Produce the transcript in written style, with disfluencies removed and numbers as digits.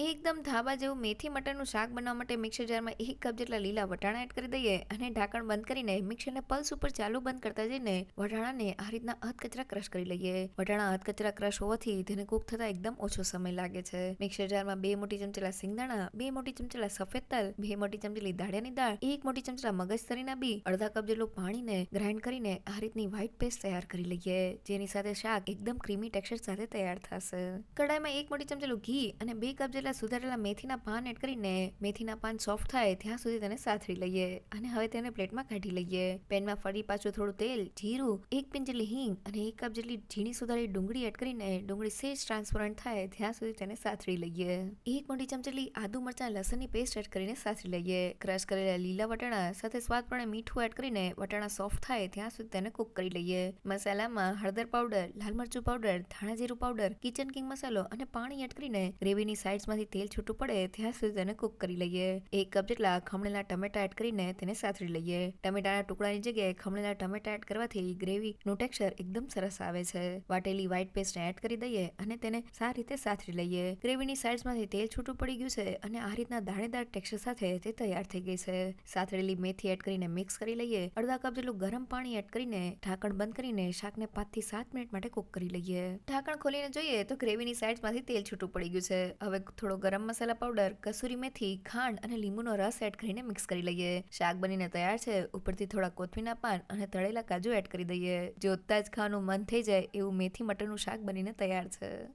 એકદમ ધાબા જેવું મેથી મટરનું શાક બનાવવા માટે મિક્સર જારમાં 1 કપ જેટલા લીલા વટાણા એડ કરી દઈએ અને ઢાંકણ બંધ કરીને મિક્સરને પલ્સ ઉપર ચાલુ બંધ કરતા જઈને વટાણાને આ રીતના અધકચરા ક્રશ કરી લઈએ. વટાણા અધકચરા ક્રશ હોવાથી તેને કૂક થતા એકદમ ઓછો સમય લાગે છે. મિક્સર જારમાં 2 મોટી ચમચેલા સિંગદાણા, 2 મોટી ચમચેલા સફેદ તલ, 2 મોટી ચમચેલી દાળિયાની દાળ, 1 મોટી ચમચેલા મગજતરીના બી, અડધા કપ જેટલું પાણીને ગ્રાઇન્ડ કરીને આ રીતની વ્હાઈટ પેસ્ટ તૈયાર કરી લઈએ, જેની સાથે શાક એકદમ ક્રીમી ટેક્સચર સાથે તૈયાર થશે. કડાઈમાં 1 મોટી ચમચેલું ઘી અને 2 કપ જેટલા સુધારેલા મેથીના પાન એડ કરીને મેથીના પાન સોફ્ટ થાય ત્યાં સુધી તેને સાતળી લઈએ અને હવે તેને પ્લેટમાં કાઢી લઈએ. પેનમાં ફરી પાછું થોડું તેલ, જીરું, 1 પિંચ જેટલી હિંગ અને 1 કપ જેટલી ઝીણી સુધારેલી ડુંગળી એડ કરીને ડુંગળી સેજ ટ્રાન્સપરન્ટ થાય ત્યાં સુધી તેને સાતળી લઈએ. 1 મોટી ચમચેલી આદુ મરચાં લસણની પેસ્ટ એડ કરીને સાતળી લઈએ. ક્રશ કરેલા લીલા વટાણા સાથે સ્વાદ પ્રમાણે મીઠું એડ કરીને વટાણા સોફ્ટ થાય ત્યાં સુધી તેને કૂક કરી લઈએ. મસાલામાં હળદર પાવડર, લાલ મરચું પાવડર, ધાણા જીરું પાવડર, કિચન કિંગ મસાલો અને પાણી એડ કરીને ગ્રેવીની સાઇડ્સમાંથી તેલ છૂટું પડે ત્યાં સુધી તેને કૂક કરી લઈએ. 1 કપ જેટલા ખમણેલા ટમેટા એડ કરીને તેને સાતળી લઈએ. ટમેટાના ટુકડાની જગ્યાએ ખમણેલા ટમેટા એડ કરવાથી ગ્રેવીનું ટેક્સચર એકદમ સરસ આવે છે. વાટેલી વ્હાઈટ પેસ્ટને એડ કરી દઈએ અને તેને સારી રીતે સાતળી લઈએ. ગ્રેવીની સાઇડ્સમાંથી તેલ છૂટું પડી ગયું છે અને આ રીતના દાણેદાર ટેક્સચર સાથે તે તૈયાર થઈ ગઈ છે. સાતળેલી મેથી એડ કરીને મિક્સ કરી લઈએ. અડધા કપ જેટલું ગરમ પાણી એડ કરીને ઢાંકણ બંધ કરીને શાકને 5 થી 7 મિનિટ માટે કૂક કરી લઈએ. ઢાંકણ ખોલીને જોઈએ તો ગ્રેવીની સાઇડ્સમાંથી તેલ છૂટું પડી ગયું છે. હવે થોડો ગરમ મસાલા પાવડર, કસૂરી મેથી, ખાંડ અને લીંબુનો રસ એડ કરીને મિક્સ કરી લઈએ. શાક બનીને તૈયાર છે. ઉપરથી થોડા કોથમીરના પાન અને તળેલા કાજુ એડ કરી દઈએ. જોતા જ ખાવાનું મન થઈ જાય એવું મેથી મટરનું શાક બનીને તૈયાર છે.